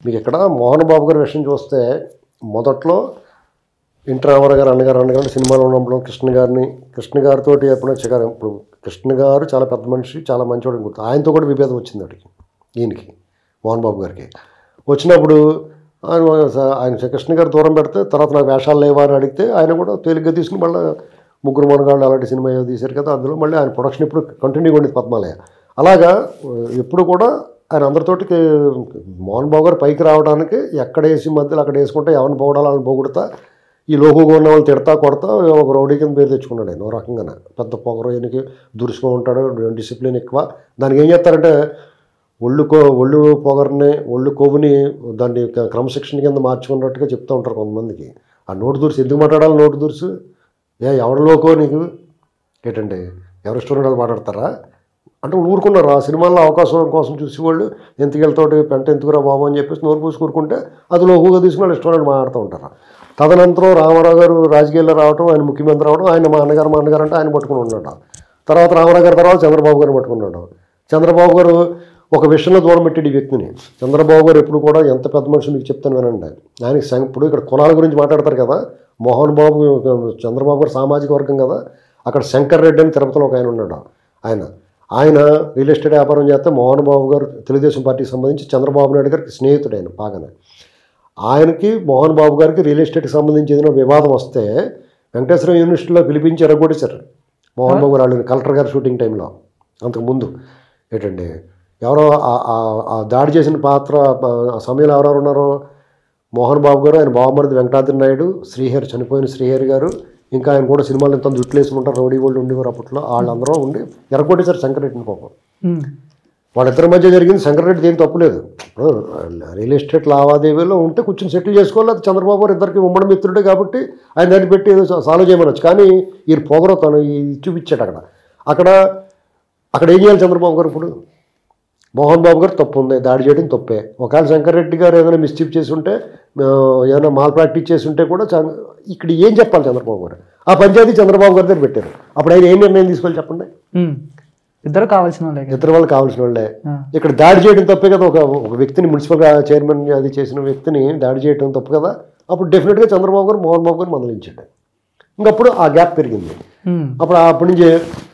మీకు ఇక్కడ మోహన్ బాబు గారి విషయం చూస్తే మొదట్లో ఎన్టీ రామారావు గారు అన్నగారు సినిమాలో ఉన్నప్పుడు కృష్ణ గారితో ఎప్పుడో చికారు. ఇప్పుడు కృష్ణ గారు చాలా పెద్ద మనిషి, చాలా మంచివాడు అనుకుంటా. ఆయనతో కూడా విభేదం వచ్చింది అడిగి ఈయనకి, మోహన్ బాబు గారికి వచ్చినప్పుడు ఆయన కృష్ణ గారు దూరం పెడితే తర్వాత నాకు వేషాలు లేవా అని అడిగితే ఆయన కూడా తేలిగ్గా తీసుకుని మళ్ళీ ముగ్గురు మనగాళ్ళు అలాంటి సినిమా ఏదో తీశారు కదా, అందులో మళ్ళీ ఆయన ప్రొడక్షన్ ఇప్పుడు కంటిన్యూగా ఉండేది పద్మాలయ. అలాగా ఎప్పుడు కూడా ఆయన అందరితోటి మోహన్ బాబు గారు పైకి రావడానికి ఎక్కడ వేసి మధ్యలో అక్కడ వేసుకుంటే ఎవరిని పోగడాలి వాళ్ళని పోగొడతా, ఈ లోకుగా ఉన్న వాళ్ళు తిడతా కొడతా ఒక రౌడీ కింద పేరు తెచ్చుకున్నాడు ఆయన. ఓ రకంగానే పెద్ద పొగరు, ఈయనకి దురుసుగా ఉంటాడు, డిసిప్లిన్ ఎక్కువ. దానికి ఏం చేస్తారంటే ఒళ్ళు పొగర్ని, ఒళ్ళు కొవ్వుని దాన్ని క్రమశిక్షణ కింద మార్చుకున్నట్టుగా చెప్తూ ఉంటారు కొంతమందికి. ఆ నోటు దురుసు ఎందుకు మాట్లాడాలి? నోటు దురుసు ఎవరిలోకో నీకు ఏంటండి, ఎవరి స్టూడెంట్ వాళ్ళు మాట్లాడతారా అంటే ఊరుకున్నారు. ఆ సినిమాల్లో అవకాశం కోసం చూసేవాళ్ళు ఎంతకెళ్తోటి పెంట ఎందుకురా బాబు అని చెప్పేసి నోరు పూసి కూరుకుంటే అది లోకుగా తీసుకుని వాళ్ళు స్టూడెంట్ మాట్లాడుతూ ఉంటారు. తదనంతరం రామారావు గారు రాజకీయాల్లో రావడం, ఆయన ముఖ్యమంత్రి రావడం, ఆయన మా అన్నగారు అంటే ఆయన పట్టుకుని ఉన్నాడు. తర్వాత రామారావు గారి తర్వాత చంద్రబాబు గారిని పట్టుకున్నాడు. చంద్రబాబు గారు ఒక విషయంలో దూరం పెట్టాడు ఈ వ్యక్తిని. చంద్రబాబు గారు ఎప్పుడు కూడా ఎంత పెద్ద మనిషి మీకు చెప్తాను వినండి. ఆయనకి ఇప్పుడు ఇక్కడ కులాల గురించి మాట్లాడతారు కదా, మోహన్ బాబు చంద్రబాబు గారు సామాజిక వర్గం కదా. అక్కడ శంకర్ రెడ్డి అని తిరుపతిలో ఒక ఆయన ఉన్నాడు. ఆయన రియల్ ఎస్టేట్ వ్యాపారం చేస్తే మోహన్ బాబు గారు తెలుగుదేశం పార్టీకి సంబంధించి చంద్రబాబు నాయుడు గారికి స్నేహితుడు ఆయన బాగానే. ఆయనకి మోహన్ బాబు గారికి రియల్ ఎస్టేట్కి సంబంధించి ఏదైనా వివాదం వస్తే వెంకటేశ్వర యూనివర్సిటీలో పిలిపించి ఎరగొట్టేశారు మోహన్ బాబు గారు వాళ్ళని కలెక్టర్ గారు షూటింగ్ టైంలో. అంతకుముందు ఏంటండి ఎవరో ఆ దాడి చేసిన ఆ సమయంలో ఎవరెవరు ఉన్నారో మోహన్ బాబు గారు, ఆయన బావమరిది వెంకటాద్రి నాయుడు, శ్రీహరి చనిపోయిన శ్రీహరి గారు, ఇంకా ఆయన కూడా సినిమాలు ఎంత జుట్లు వేసుకుంటారు రౌడీ వాళ్ళు ఉండేవారు అప్పట్లో. వాళ్ళందరూ ఉండి ఎరగొట్టేశారు శంకర్రెడ్డిని పాపం. వాళ్ళిద్దరి మధ్య జరిగింది. శంకర్రెడ్డి ఏం తప్పులేదు. రియల్ ఎస్టేట్ లావాదేవీలో ఉంటే కూర్చొని సెటిల్ చేసుకోవాలి. అది చంద్రబాబు గారు ఇద్దరికి ఉమ్మడి మిత్రుడే కాబట్టి ఆయన దాన్ని పెట్టి ఏదో సాల్వ్ చేయమనొచ్చు. కానీ ఈ పొగరు తను చూపించాడు అక్కడ ఏం చేయాలి చంద్రబాబు గారు? ఇప్పుడు మోహన్ బాబు గారు తప్పు ఉంది, దాడి చేయడం తప్పే. ఒకవేళ శంకర్రెడ్డి గారు ఏదైనా మిస్చీఫ్ చేసి ఉంటే, ఏదైనా మాల్ ప్రాక్టీస్ చేసి ఉంటే కూడా ఇక్కడ ఏం చెప్పాలి చంద్రబాబు గారు? ఆ పంచాయతీ చంద్రబాబు గారి దగ్గర పెట్టారు. అప్పుడు ఆయన ఏం నిర్ణయం తీసుకోవాలి చెప్పండి? ఇద్దరు వాళ్ళు కావాల్సిన వాళ్ళే. ఇక్కడ దాడి చేయడం తప్పే కదా. ఒక వ్యక్తిని మున్సిపల్ చైర్మన్ అది చేసిన వ్యక్తిని దాడి చేయడం తప్పు కదా. అప్పుడు డెఫినెట్గా చంద్రబాబు గారు మోహన్ బాబు గారు మందలించాడు. ఇంకప్పుడు ఆ గ్యాప్ పెరిగింది. అప్పటి నుంచి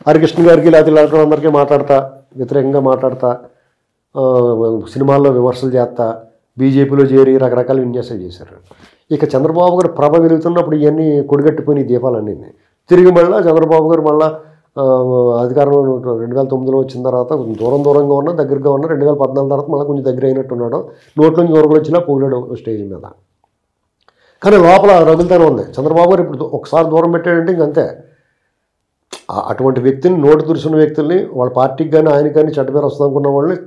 హరికృష్ణ గారికి లేకపోతే అందరికీ వ్యతిరేకంగా మాట్లాడతా, సినిమాల్లో విమర్శలు చేస్తా, బీజేపీలో చేరి రకరకాల విన్యాసాలు చేశారు. ఇక చంద్రబాబు గారు ప్రభ వెలుగుతున్నప్పుడు ఇవన్నీ కొడిగట్టిపోయిన దీపాలన్నీ తిరిగి మళ్ళీ చంద్రబాబు గారు మళ్ళీ అధికారంలో 2009లో వచ్చిన తర్వాత దూరంగా ఉన్నా, దగ్గరగా ఉన్నా, 2014 తర్వాత మళ్ళీ కొంచెం దగ్గర అయినట్టున్నాడు. నోట్ల నుంచి దూరంలో వచ్చినా పోలేడు స్టేజ్ మీద. కానీ లోపల రగులుతూనే ఉంది. చంద్రబాబు గారు ఇప్పుడు ఒకసారి దూరం పెట్టాడంటే ఇంకంతే. అటువంటి వ్యక్తిని, నోటు దురుసున్న వ్యక్తుల్ని, వాళ్ళ పార్టీకి కానీ ఆయనకి కానీ చెడ్డ పేరు వస్తుంది అనుకున్న వాళ్ళని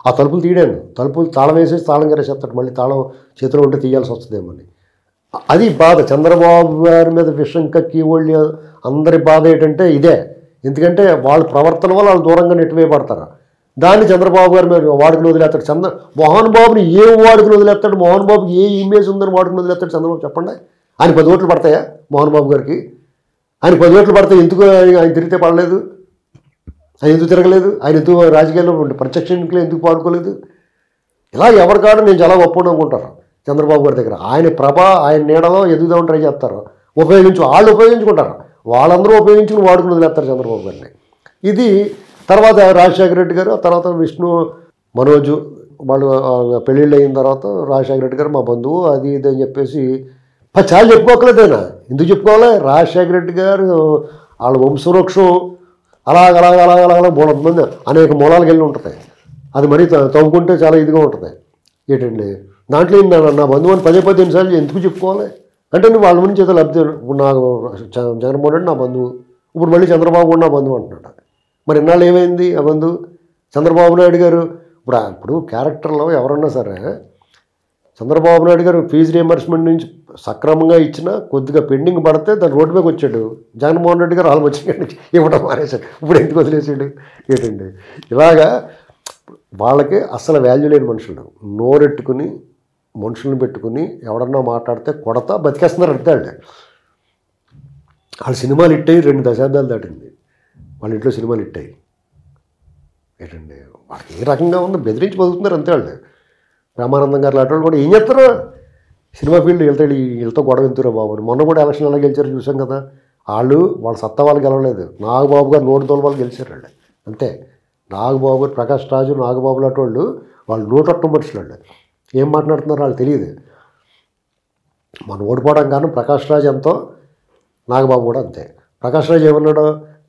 ఆ తలుపులు తీయడాను. తలుపులు తాళం వేసేసి తాళం గరేసేస్తాడు. మళ్ళీ తాళం చేతిలో ఉంటే తీయాల్సి వస్తుందేమని. అది బాధ. చంద్రబాబు గారి మీద విషయం కక్కి వాళ్ళు అందరి బాధ ఏంటంటే ఇదే. ఎందుకంటే వాళ్ళ ప్రవర్తన వల్ల వాళ్ళు దూరంగా నెట్టివేయబడతారు. దాన్ని చంద్రబాబు గారి మీద వాడుకుని వదిలేస్తాడు. మోహన్ బాబుని ఏ వాడుకుని వదిలేస్తాడు? మోహన్ బాబుకి ఏ ఇమేజ్ ఉందని వాడుకుని వదిలేస్తాడు చంద్రబాబు? చెప్పండి. ఆయన 10 ఓట్లు పడతాయా మోహన్ బాబు గారికి? ఆయన 10 ఓట్లు పడితే ఎందుకు ఆయన తిరిగితే పడలేదు? ఆయన ఎందుకు తిరగలేదు? ఆయన ఎందుకు రాజకీయాల్లో ప్రత్యక్ష ఎన్నికలు ఎందుకు పాల్గొలేదు? ఇలా ఎవరికాడ నేను చాలా గొప్ప అనుకుంటారు చంద్రబాబు గారి దగ్గర. ఆయన ఆయన నీడలో ఎదుగుదామని ట్రై చేస్తారు. వాళ్ళు ఉపయోగించుకుంటారు. వాళ్ళందరూ ఉపయోగించుకుని వాడుకుని వదిలేస్తారు చంద్రబాబు గారిని. ఇది తర్వాత రాజశేఖర రెడ్డి గారు, తర్వాత విష్ణు మనోజు వాళ్ళు పెళ్ళిళ్ళు అయిన తర్వాత రాజశేఖర రెడ్డి గారు మా బంధువు అది ఇది అని చెప్పేసి చాలా చెప్పుకోకలేదైనా. ఎందుకు చెప్పుకోవాలి? రాజశేఖర రెడ్డి గారు వాళ్ళ వంశవృక్షం అలాగ మంది అనేక మూలాలకు వెళ్ళి ఉంటుంది. అది మరీ తవ్వుకుంటే చాలా ఇదిగా ఉంటుంది. ఏంటండి దాంట్లో నా బంధువు అని 10 ఎన్నిసార్లు ఎందుకు చెప్పుకోవాలి? అంటే నువ్వు వాళ్ళ నుంచి ఏదో లబ్ధి. నాకు జగన్మోహన్ రెడ్డి నా బంధువు, ఇప్పుడు మళ్ళీ చంద్రబాబు కూడా నా బంధువు అంటున్నాడు. మరి ఇన్నాళ్ళు ఏమైంది ఆ బంధువు? చంద్రబాబు నాయుడు గారు ఇప్పుడు క్యారెక్టర్లో ఎవరన్నా సరే చంద్రబాబు నాయుడు గారు ఫీజు రియంబర్స్మెంట్ నుంచి సక్రమంగా ఇచ్చినా కొద్దిగా పెండింగ్ పడితే దాని రోడ్డు మీద వచ్చాడు. జగన్మోహన్ రెడ్డి గారు వాళ్ళు వచ్చిన ఇవ్వడం మానేశాడు. ఇప్పుడు ఎందుకు వదిలేసాడు? ఏంటండి ఇలాగా వాళ్ళకి అసలు వాల్యూ లేని మనుషులు. నోరెట్టుకుని మనుషులను పెట్టుకుని ఎవడన్నా మాట్లాడితే కొడతా బతికేస్తున్నారు అర్థాడు. వాళ్ళ సినిమాలు ఇట్టాయి 2 దశాబ్దాలు దాటింది. వాళ్ళ ఇంట్లో సినిమాలు ఇట్టాయి. ఏంటండి వాళ్ళకి ఏ రకంగా ఉందో బెదిరించి బతుకుతున్నారు అంతే వాళ్ళు. రామానందం గారు లాంటి వాళ్ళు కూడా ఏం చేస్తారు సినిమా ఫీల్డ్ వీళ్ళతో గొడవ ఎంతురా బాబు అని. మొన్న కూడా ఎలక్షన్ ఎలా గెలిచారు చూసాం కదా. వాళ్ళ సత్తా వాళ్ళు గెలవలేదు. నాగబాబు గారు నోటు తోలు వాళ్ళు గెలిచారు వాళ్ళు అంతే. నాగబాబు గారు, ప్రకాష్ రాజు, నాగబాబు లాంటి వాళ్ళు నోటొట్టం మనుషులు వాళ్ళు. ఏం మాట్లాడుతున్నారో వాళ్ళు తెలియదు. మనం ఓడిపోవడం కారణం ప్రకాష్ రాజు ఎంతో, నాగబాబు కూడా అంతే. ప్రకాష్ రాజు ఏమన్నాడు,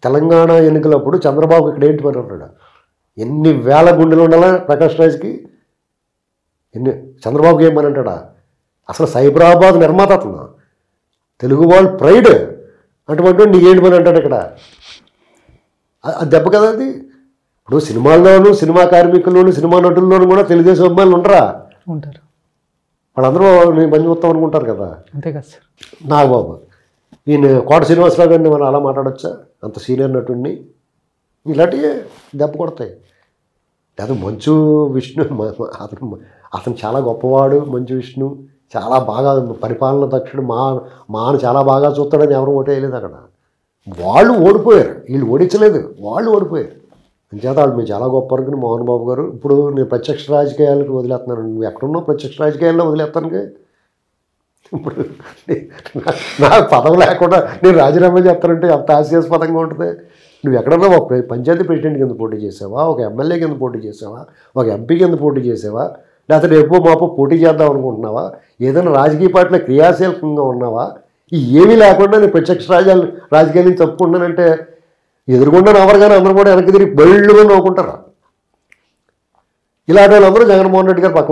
తెలంగాణ ఎన్నికలప్పుడు చంద్రబాబు ఇక్కడ ఏంటి పని అన్నాడు. ఎన్ని వేల గుండెలు ఉండాలా ప్రకాష్ రాజుకి, చంద్రబాబుకి ఏమని అంటాడా. అసలు సైబరాబాద్ నిర్మాత అతను, తెలుగు వాళ్ళు ప్రైడ్. అటువంటి నీకేంటి పని అంటాడు ఇక్కడ. అది దెబ్బ కదా అది. ఇప్పుడు సినిమాల్లోనూ, సినిమా కార్మికుల్లోనూ, సినిమా నటుల్లోనూ కూడా తెలుగుదేశం అమ్మాయిలు ఉంటారా? ఉంటారు. వాళ్ళందరూ నేను పని చూస్తాం అనుకుంటారు కదా. అంతే కదా సార్. నాగబాబు, ఈయన కోట శ్రీనివాసరావు గారిని మనం అలా మాట్లాడచ్చా, అంత సీనియర్ నటుడిని. ఇలాంటివి దెబ్బ కొడతాయి. లేదా మంచు విష్ణు, అతను చాలా గొప్పవాడు. మంచు విష్ణు చాలా బాగా పరిపాలన దక్షుడు, మాను చాలా బాగా చూస్తాడని ఎవరు ఓటేయలేదు అక్కడ. వాళ్ళు ఓడిపోయారు, వీళ్ళు ఓడించలేదు, వాళ్ళు ఓడిపోయారు. అంచేత వాళ్ళు మీరు చాలా గొప్ప అనుకుని మోహన్ బాబు గారు. ఇప్పుడు నేను ప్రత్యక్ష రాజకీయాలకు వదిలేస్తున్నాను. నువ్వు ఎక్కడున్నావు ప్రత్యక్ష రాజకీయాల్లో వదిలేస్తానుగా. ఇప్పుడు నాకు పదవి లేకుండా నేను రాజీనామా చేస్తానంటే అంత హాస్యాస్పదంగా ఉంటుంది. నువ్వు ఎక్కడన్నా ఒక పంచాయతీ ప్రెసిడెంట్ కింద పోటీ చేసావా, ఒక ఎమ్మెల్యే కింద పోటీ చేసావా, ఒక ఎంపీ కింద పోటీ చేసావా, లేకపోతే రేపో మాపో పోటీ చేద్దాం అనుకుంటున్నావా, ఏదైనా రాజకీయ పార్టీలో క్రియాశీలకంగా ఉన్నావా? ఏమీ లేకుండా నేను ప్రత్యక్ష రాజకీయాల నుంచి తప్పుకున్నానంటే ఎదురుగుండా నవ్వరుగానే అందరూ కూడా వెనక్కి తిరిగి బళ్ళు నవ్వుకుంటారా. ఇలాంటి వాళ్ళందరూ జగన్మోహన్ రెడ్డి గారు పక్కన